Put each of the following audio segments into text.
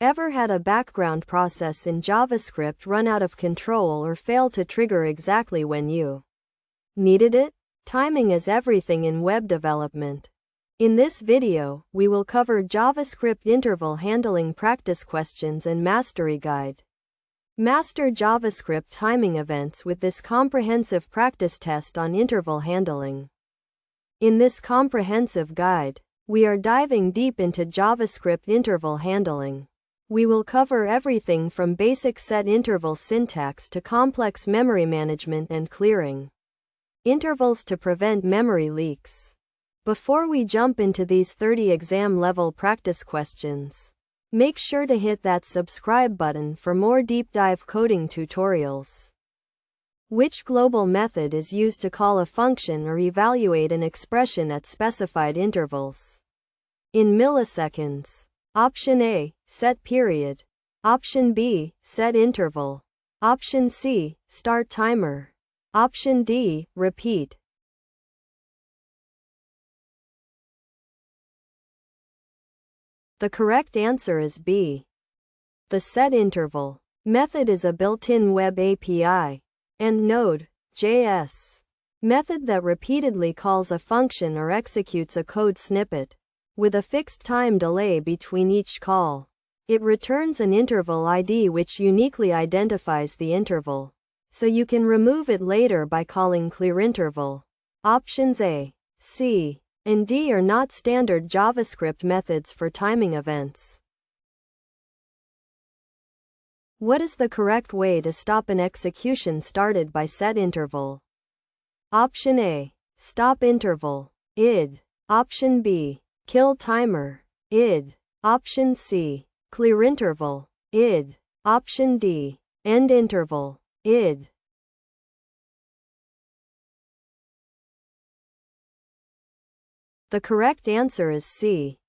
Ever had a background process in JavaScript run out of control or fail to trigger exactly when you needed it? Timing is everything in web development. In this video, we will cover JavaScript interval handling practice questions and mastery guide. Master JavaScript timing events with this comprehensive practice test on interval handling. In this comprehensive guide, we are diving deep into JavaScript interval handling. We will cover everything from basic set interval syntax to complex memory management and clearing intervals to prevent memory leaks. Before we jump into these 30 exam-level practice questions, make sure to hit that subscribe button for more deep dive coding tutorials. Which global method is used to call a function or evaluate an expression at specified intervals? In milliseconds. Option A, set period. Option B, set interval. Option C, start timer. Option D, repeat. The correct answer is B. The setInterval method is a built-in web API and Node.js method that repeatedly calls a function or executes a code snippet. With a fixed time delay between each call, it returns an interval ID which uniquely identifies the interval, so you can remove it later by calling clearInterval. Options A, C, and D are not standard JavaScript methods for timing events. What is the correct way to stop an execution started by setInterval? Option A, stop interval, id. Option B, kill timer, id. Option C, clearInterval, id. Option D, end interval, id. The correct answer is C.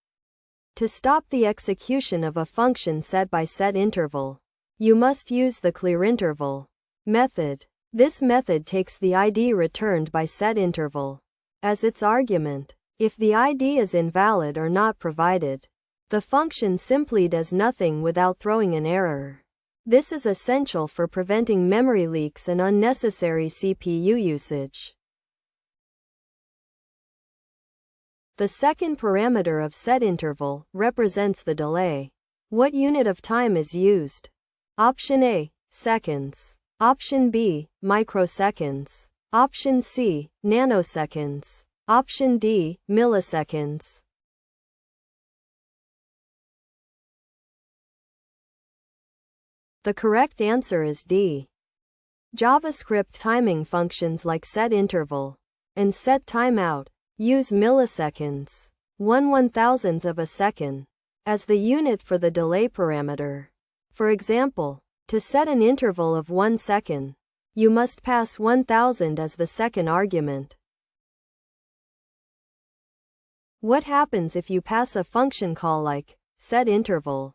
To stop the execution of a function set by setInterval, you must use the clearInterval method. This method takes the ID returned by setInterval as its argument. If the ID is invalid or not provided, the function simply does nothing without throwing an error. This is essential for preventing memory leaks and unnecessary CPU usage. The second parameter of setInterval represents the delay. What unit of time is used? Option A, seconds. Option B, microseconds. Option C, nanoseconds. Option D, milliseconds. The correct answer is D. JavaScript timing functions like setInterval and setTimeout use milliseconds, 1/1000th of a second, as the unit for the delay parameter. For example, to set an interval of 1 second, you must pass 1000 as the second argument. What happens if you pass a function call like setInterval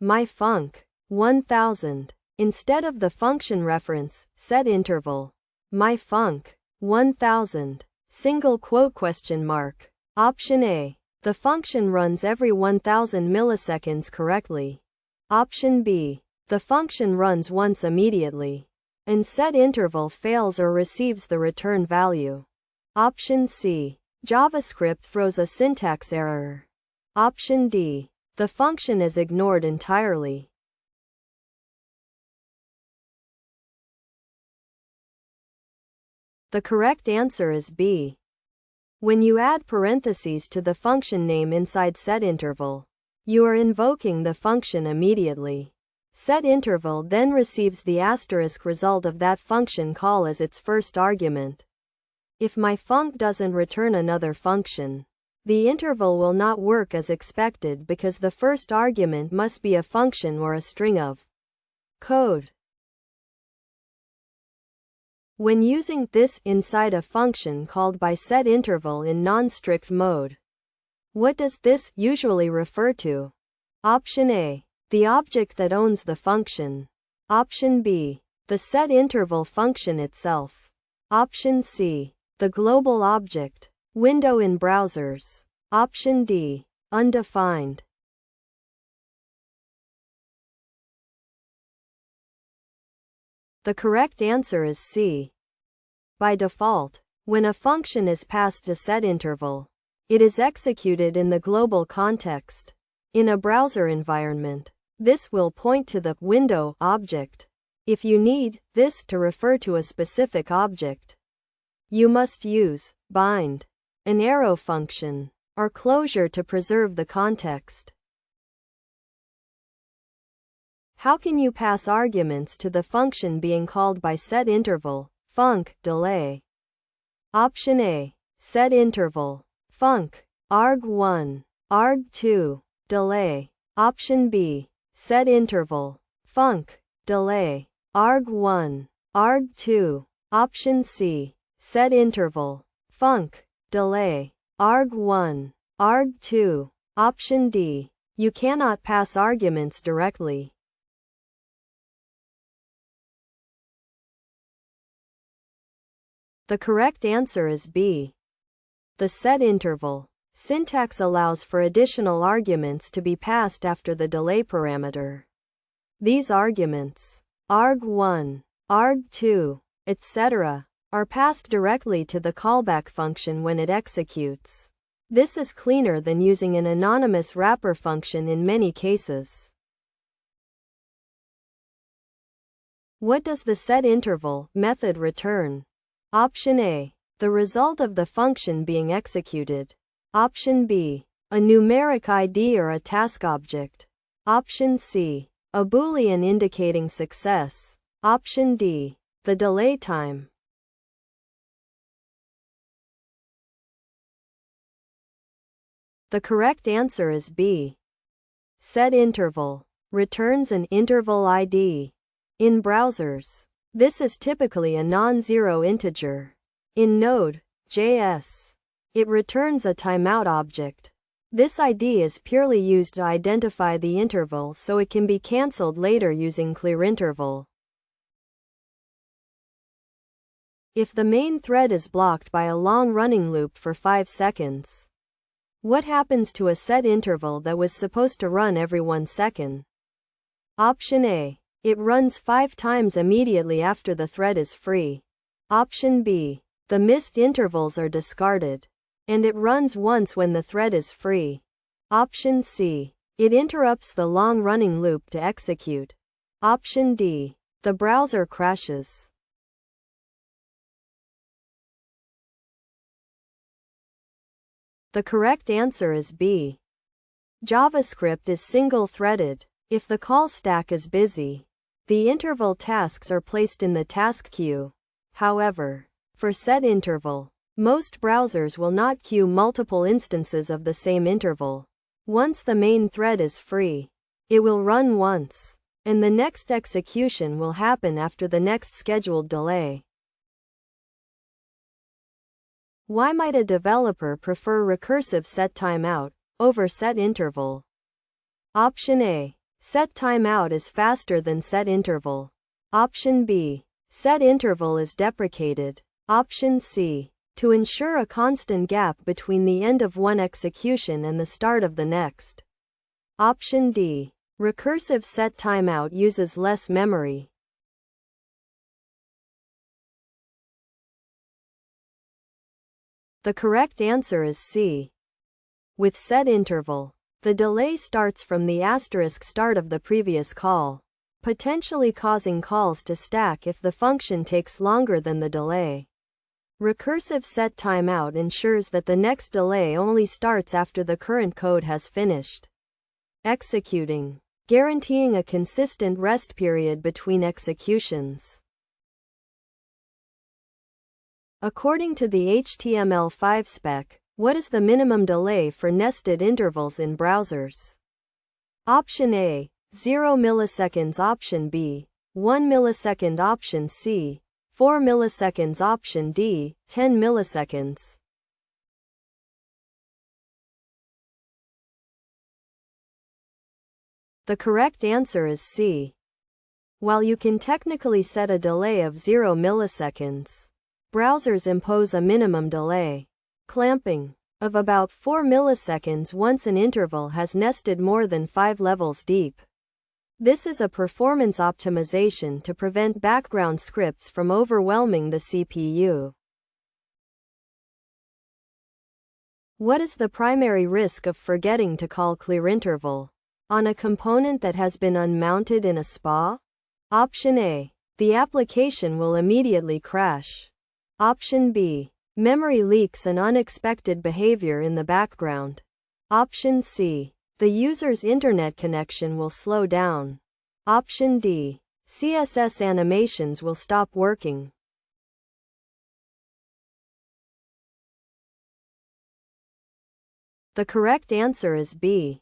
myfunc 1000 instead of the function reference setInterval myfunc 1000 single quote question mark? Option A, the function runs every 1000 milliseconds correctly. Option B, the function runs once immediately, and setInterval fails or receives the return value. Option C, JavaScript throws a syntax error. Option D, the function is ignored entirely. The correct answer is B. When you add parentheses to the function name inside setInterval, you are invoking the function immediately. setInterval then receives the asterisk result of that function call as its first argument. If myfunc doesn't return another function, the interval will not work as expected because the first argument must be a function or a string of code. When using this inside a function called by setInterval in non-strict mode, what does this usually refer to? Option A, the object that owns the function. Option B, the setInterval function itself. Option C, the global object window in browsers. Option D, undefined. The correct answer is C. By default, when a function is passed a setInterval, it is executed in the global context. In a browser environment, this will point to the window object. If you need this to refer to a specific object, you must use bind, an arrow function, or closure to preserve the context. How can you pass arguments to the function being called by setInterval, func, delay? Option A, setInterval, func, arg1, arg2, delay. Option B, setInterval, func, delay, arg1, arg2. Option C, setInterval, func, delay, arg1, arg2. Option D, you cannot pass arguments directly. The correct answer is B. The setInterval syntax allows for additional arguments to be passed after the delay parameter. These arguments, arg1, arg2, etc., are passed directly to the callback function when it executes. This is cleaner than using an anonymous wrapper function in many cases. What does the setInterval method return? Option A, the result of the function being executed. Option B, a numeric ID or a task object. Option C, a Boolean indicating success. Option D, the delay time. The correct answer is B. setInterval returns an interval ID. In browsers, this is typically a non-zero integer. In Node.js, it returns a timeout object. This ID is purely used to identify the interval so it can be cancelled later using clearInterval. If the main thread is blocked by a long-running loop for 5 seconds, what happens to a setInterval that was supposed to run every 1 second? Option A, it runs 5 times immediately after the thread is free. Option B, the missed intervals are discarded, and it runs once when the thread is free. Option C, it interrupts the long-running loop to execute. Option D, the browser crashes. The correct answer is B. JavaScript is single-threaded. If the call stack is busy, the interval tasks are placed in the task queue. However, for setInterval, most browsers will not queue multiple instances of the same interval. Once the main thread is free, it will run once, and the next execution will happen after the next scheduled delay. Why might a developer prefer recursive setTimeout over setInterval? Option A, setTimeout is faster than setInterval. Option B, setInterval is deprecated. Option C, to ensure a constant gap between the end of one execution and the start of the next. Option D, recursive setTimeout uses less memory. The correct answer is C. With setInterval, the delay starts from the asterisk start of the previous call, potentially causing calls to stack if the function takes longer than the delay. Recursive setTimeout ensures that the next delay only starts after the current code has finished executing, guaranteeing a consistent rest period between executions. According to the HTML5 spec, what is the minimum delay for nested intervals in browsers? Option A, 0 milliseconds. Option B, 1 millisecond. Option C, 4 milliseconds. Option D, 10 milliseconds. The correct answer is C. While you can technically set a delay of 0 milliseconds, browsers impose a minimum delay, clamping, of about 4 milliseconds once an interval has nested more than 5 levels deep. This is a performance optimization to prevent background scripts from overwhelming the CPU. What is the primary risk of forgetting to call clearInterval on a component that has been unmounted in a SPA? Option A. The application will immediately crash. Option B. Memory leaks and unexpected behavior in the background. Option C. The user's internet connection will slow down. Option D. CSS animations will stop working. The correct answer is B.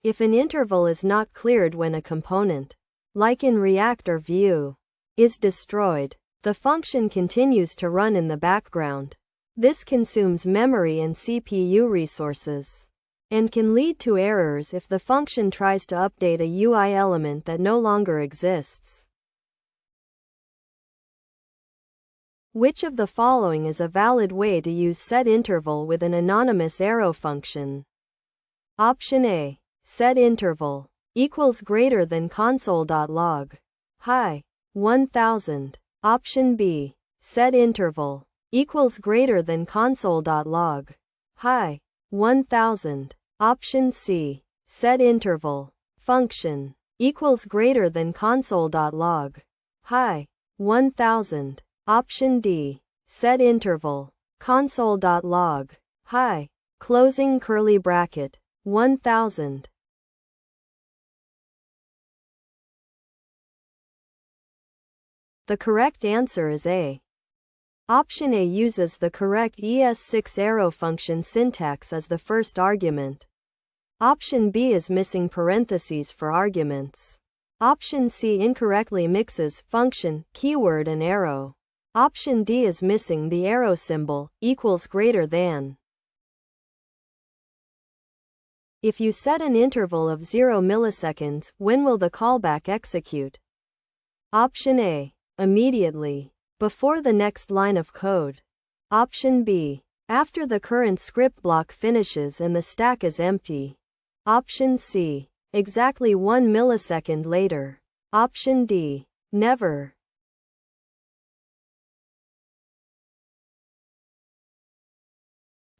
If an interval is not cleared when a component, like in React or Vue, is destroyed, the function continues to run in the background. This consumes memory and CPU resources, and can lead to errors if the function tries to update a UI element that no longer exists. Which of the following is a valid way to use setInterval with an anonymous arrow function? Option A. setInterval equals greater than console.log. Hi. 1000. Option B. setInterval equals greater than console.log. Hi. 1000. Option C. setInterval function equals greater than console.log. Hi. 1000. Option D. setInterval console.log. Hi. Closing curly bracket. 1000. The correct answer is A. Option A uses the correct ES6 arrow function syntax as the first argument. Option B is missing parentheses for arguments. Option C incorrectly mixes function, keyword and arrow. Option D is missing the arrow symbol, equals greater than. If you set an interval of 0 milliseconds, when will the callback execute? Option A. Immediately. Before the next line of code. Option B. After the current script block finishes and the stack is empty. Option C. Exactly 1 millisecond later. Option D. Never.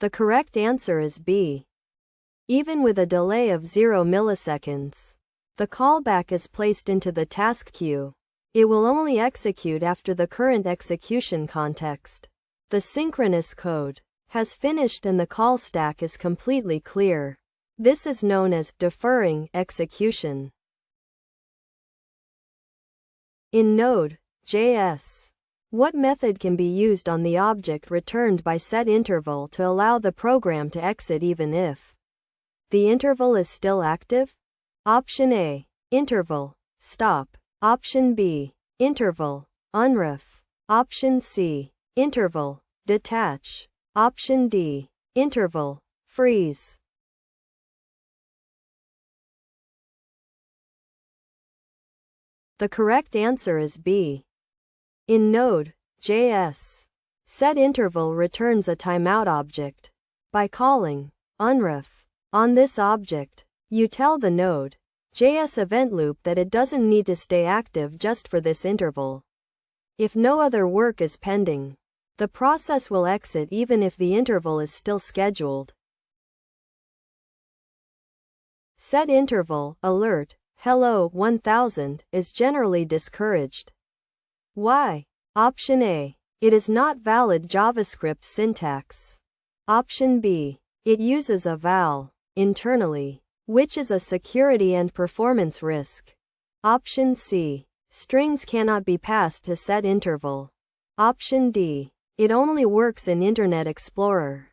The correct answer is B. Even with a delay of 0 milliseconds, the callback is placed into the task queue. It will only execute after the current execution context, the synchronous code, has finished and the call stack is completely clear. This is known as deferring execution. In Node.js, what method can be used on the object returned by setInterval to allow the program to exit even if the interval is still active? Option A. Interval stop. Option B. Interval unref. Option C. Interval detach. Option D. Interval freeze. The correct answer is B. In Node.js, setInterval returns a timeout object. By calling unref on this object, you tell the Node.js event loop that it doesn't need to stay active just for this interval. If no other work is pending, the process will exit even if the interval is still scheduled. setInterval alert hello 1000 is generally discouraged. Why? Option A. It is not valid JavaScript syntax. Option B. It uses a val internally, which is a security and performance risk. Option C. Strings cannot be passed to setInterval. Option D. It only works in Internet Explorer.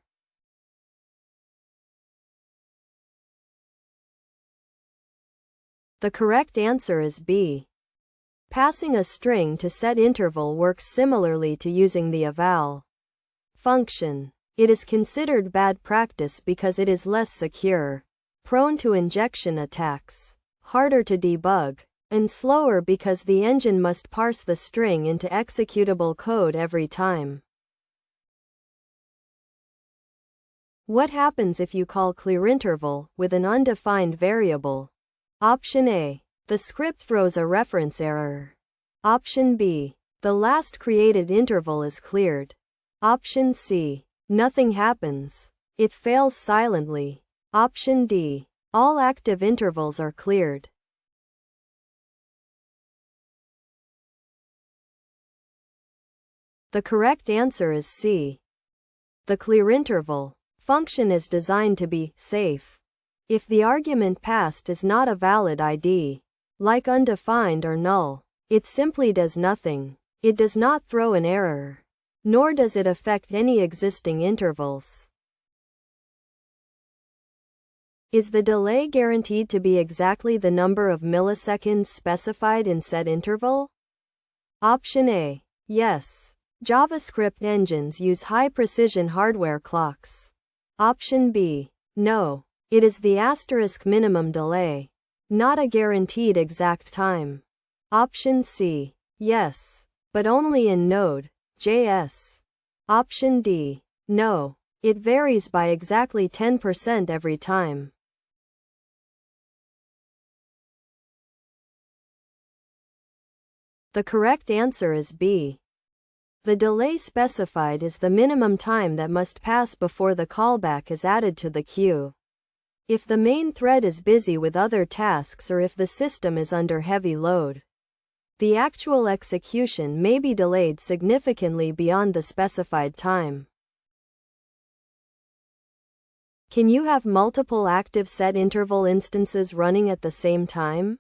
The correct answer is B. Passing a string to setInterval works similarly to using the eval function. It is considered bad practice because it is less secure, prone to injection attacks, harder to debug, and slower because the engine must parse the string into executable code every time. What happens if you call clearInterval with an undefined variable? Option A. The script throws a reference error. Option B. The last created interval is cleared. Option C. Nothing happens. It fails silently. Option D. All active intervals are cleared. The correct answer is C. The clearInterval function is designed to be safe. If the argument passed is not a valid ID, like undefined or null, it simply does nothing. It does not throw an error, nor does it affect any existing intervals. Is the delay guaranteed to be exactly the number of milliseconds specified in setInterval? Option A. Yes. JavaScript engines use high-precision hardware clocks. Option B. No. It is the asterisk minimum delay, not a guaranteed exact time. Option C. Yes. But only in Node.js. Option D. No. It varies by exactly 10% every time. The correct answer is B. The delay specified is the minimum time that must pass before the callback is added to the queue. If the main thread is busy with other tasks or if the system is under heavy load, the actual execution may be delayed significantly beyond the specified time. Can you have multiple active setInterval instances running at the same time?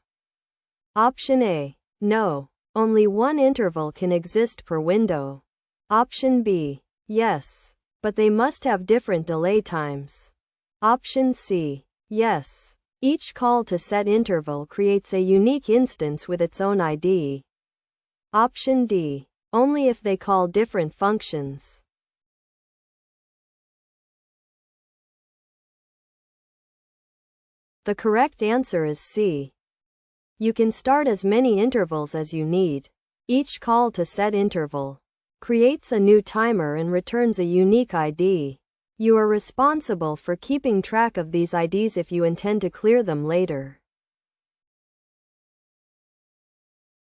Option A. No. Only one interval can exist per window. Option B. Yes. But they must have different delay times. Option C. Yes. Each call to setInterval creates a unique instance with its own ID. Option D. Only if they call different functions. The correct answer is C. You can start as many intervals as you need. Each call to setInterval creates a new timer and returns a unique ID. You are responsible for keeping track of these IDs if you intend to clear them later.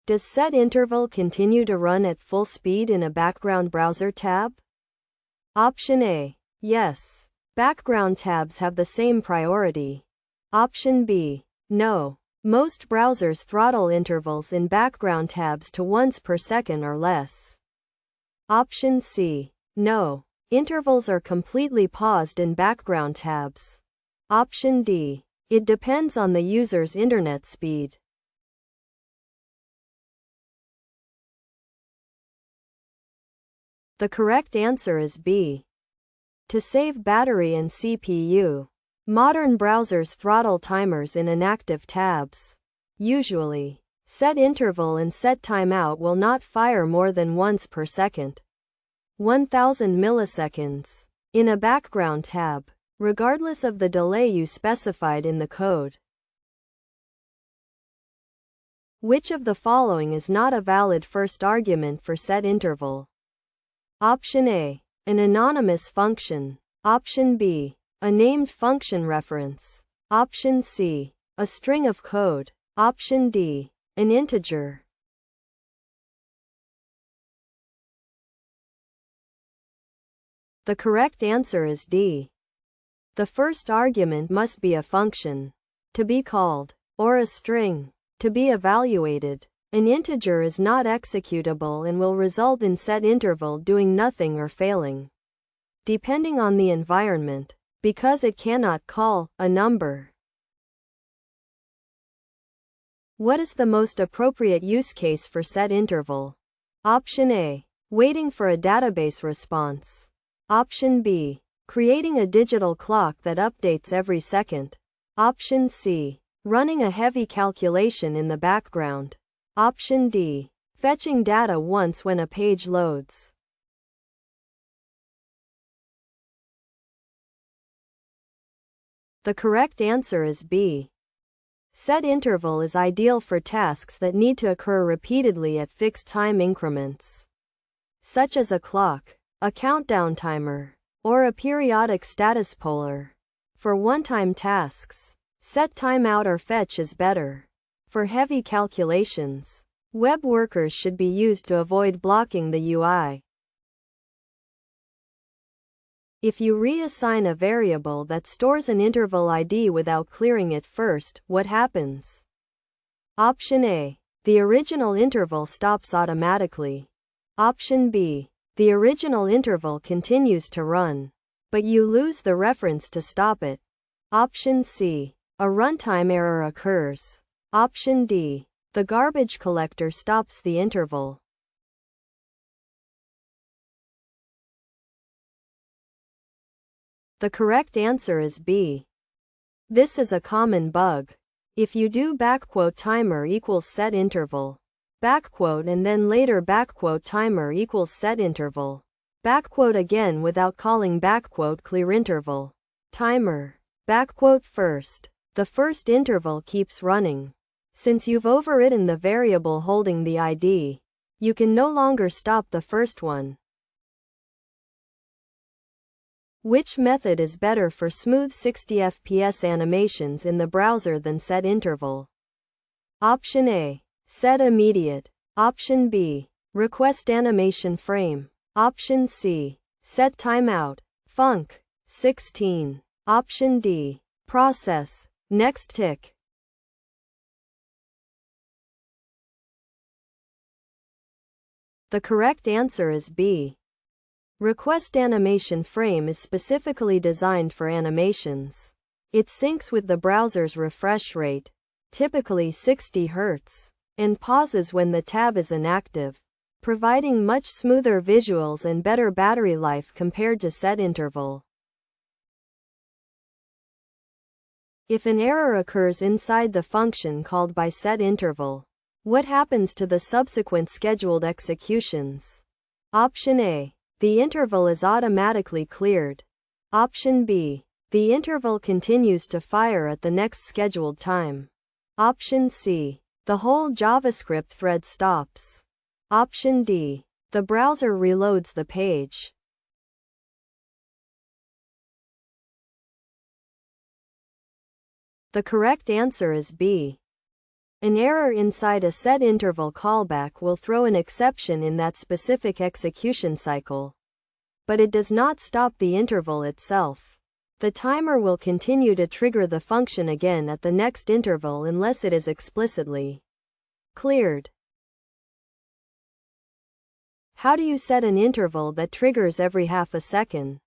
Does setInterval continue to run at full speed in a background browser tab? Option A. Yes. Background tabs have the same priority. Option B. No. Most browsers throttle intervals in background tabs to once per second or less. Option C. No. Intervals are completely paused in background tabs. Option D. It depends on the user's internet speed. The correct answer is B. To save battery and CPU, modern browsers throttle timers in inactive tabs. Usually, setInterval and setTimeout will not fire more than once per second. 1000 milliseconds. In a background tab, regardless of the delay you specified in the code. Which of the following is not a valid first argument for setInterval? Option A. An anonymous function. Option B. A named function reference. Option C. A string of code. Option D. An integer. The correct answer is D. The first argument must be a function to be called, or a string to be evaluated. An integer is not executable and will result in setInterval doing nothing or failing, depending on the environment, because it cannot call a number. What is the most appropriate use case for setInterval? Option A. Waiting for a database response. Option B. Creating a digital clock that updates every second. Option C. Running a heavy calculation in the background. Option D. Fetching data once when a page loads. The correct answer is B. setInterval is ideal for tasks that need to occur repeatedly at fixed time increments, such as a clock, a countdown timer, or a periodic status poller. For one-time tasks, setTimeout or fetch is better. For heavy calculations, web workers should be used to avoid blocking the UI. If you reassign a variable that stores an interval ID without clearing it first, what happens? Option A. The original interval stops automatically. Option B. The original interval continues to run, but you lose the reference to stop it. Option C. A runtime error occurs. Option D. The garbage collector stops the interval. The correct answer is B. This is a common bug. If you do "timer equals setInterval," and then later "timer equals setInterval," again without calling "clearInterval," timer, first, the first interval keeps running. Since you've overwritten the variable holding the ID, you can no longer stop the first one. Which method is better for smooth 60 FPS animations in the browser than setInterval? Option A. Set immediate. Option B. Request animation frame. Option C. Set timeout. Func. 16. Option D. Process. Next tick. The correct answer is B. Request animation frame is specifically designed for animations. It syncs with the browser's refresh rate, typically 60 Hz, and pauses when the tab is inactive, providing much smoother visuals and better battery life compared to setInterval. If an error occurs inside the function called by setInterval, what happens to the subsequent scheduled executions? Option A. The interval is automatically cleared. Option B. The interval continues to fire at the next scheduled time. Option C. The whole JavaScript thread stops. Option D. The browser reloads the page. The correct answer is B. An error inside a setInterval callback will throw an exception in that specific execution cycle, but it does not stop the interval itself. The timer will continue to trigger the function again at the next interval unless it is explicitly cleared. How do you set an interval that triggers every half a second?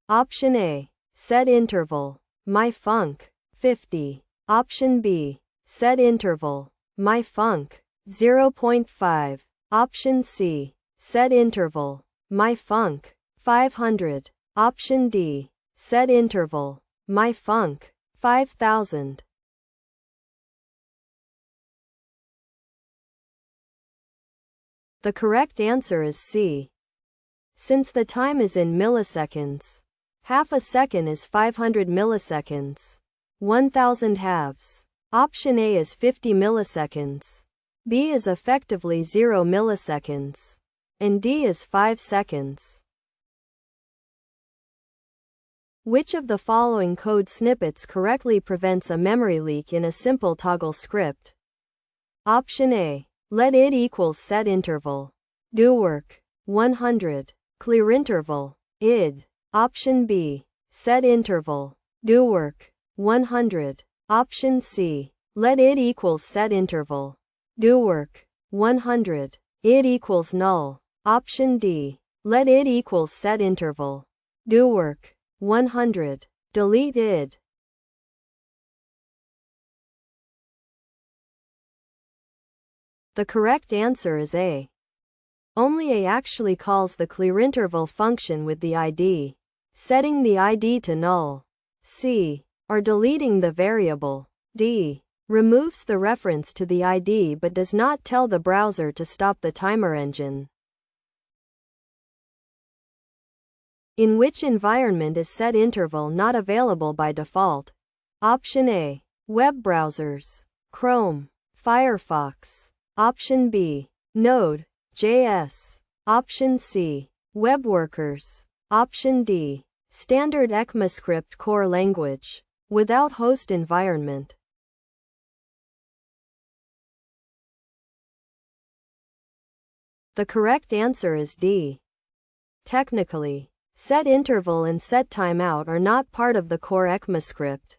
Option A. setInterval. myfunc. 50. Option B. setInterval. myfunc. 0.5. Option C. setInterval. myfunc. 500. Option D. setInterval. myfunc. 5000. The correct answer is C. Since the time is in milliseconds, half a second is 500 milliseconds. 1000 halves. Option A is 50 milliseconds. B is effectively 0 milliseconds. And D is 5 seconds. Which of the following code snippets correctly prevents a memory leak in a simple toggle script? Option A. Let it equals setInterval. doWork. 100. clearInterval. id. Option B. setInterval. doWork. 100. Option C. Let it equals setInterval. doWork. 100. It equals null. Option D. Let it equals setInterval. doWork. 100. Delete id. The correct answer is A. Only A actually calls the clearInterval function with the ID, setting the ID to null. C. Or deleting the variable. D. Removes the reference to the ID but does not tell the browser to stop the timer engine. In which environment is setInterval not available by default? Option A. Web browsers. Chrome. Firefox. Option B. Node.js. Option C. Web workers. Option D. Standard ECMAScript core language. Without host environment. The correct answer is D. Technically, setInterval and setTimeout are not part of the core ECMAScript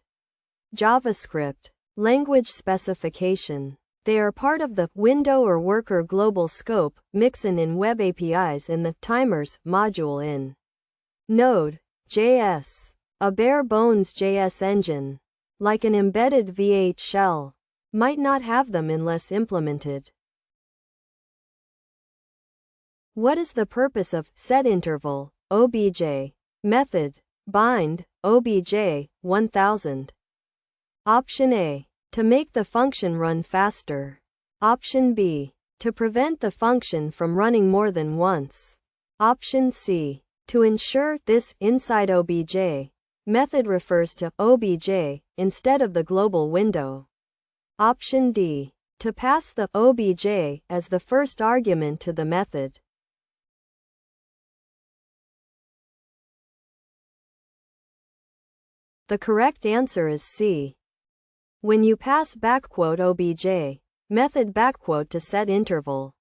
JavaScript language specification. They are part of the window or worker global scope mixin in web APIs in the timers module in Node.js. A bare-bones JS engine, like an embedded V8 shell, might not have them unless implemented. What is the purpose of setInterval, obj, method, bind, obj, 1000? Option A. To make the function run faster. Option B. To prevent the function from running more than once. Option C. To ensure this inside obj method refers to obj instead of the global window. Option D. To pass the obj as the first argument to the method. The correct answer is C. When you pass "obj" method to setInterval,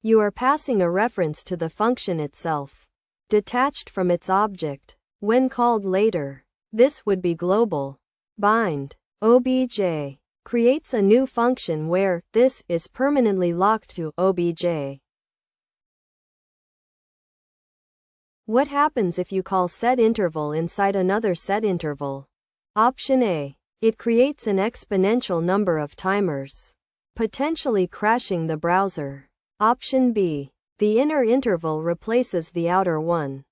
you are passing a reference to the function itself, detached from its object. When called later, this would be global. Bind obj creates a new function where this is permanently locked to obj. What happens if you call setInterval inside another setInterval? Option A. It creates an exponential number of timers, potentially crashing the browser. Option B. The inner interval replaces the outer one.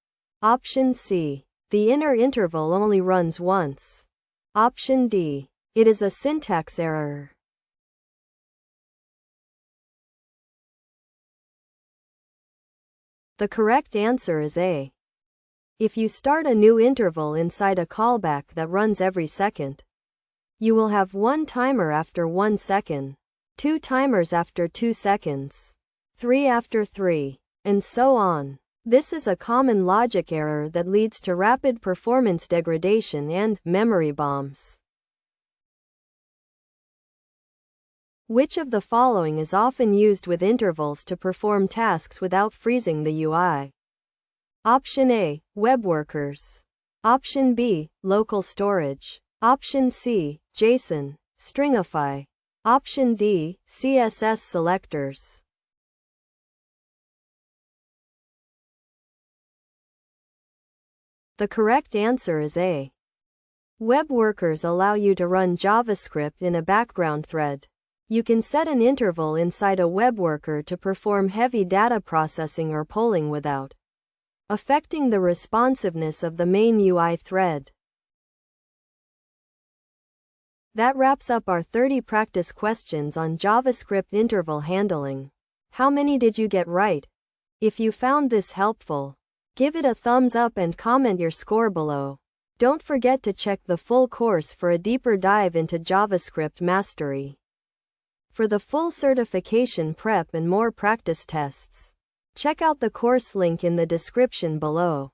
Option C. The inner interval only runs once. Option D. It is a syntax error. The correct answer is A. If you start a new interval inside a callback that runs every second, you will have one timer after 1 second, 2 timers after 2 seconds, 3 after 3, and so on. This is a common logic error that leads to rapid performance degradation and memory bombs. Which of the following is often used with intervals to perform tasks without freezing the UI? Option A. Web workers. Option B. Local storage. Option C. JSON, stringify. Option D. CSS selectors. The correct answer is A. Web workers allow you to run JavaScript in a background thread. You can set an interval inside a web worker to perform heavy data processing or polling without affecting the responsiveness of the main UI thread. That wraps up our 30 practice questions on JavaScript interval handling. How many did you get right? If you found this helpful, give it a thumbs up and comment your score below. Don't forget to check the full course for a deeper dive into JavaScript mastery. For the full certification prep and more practice tests, check out the course link in the description below.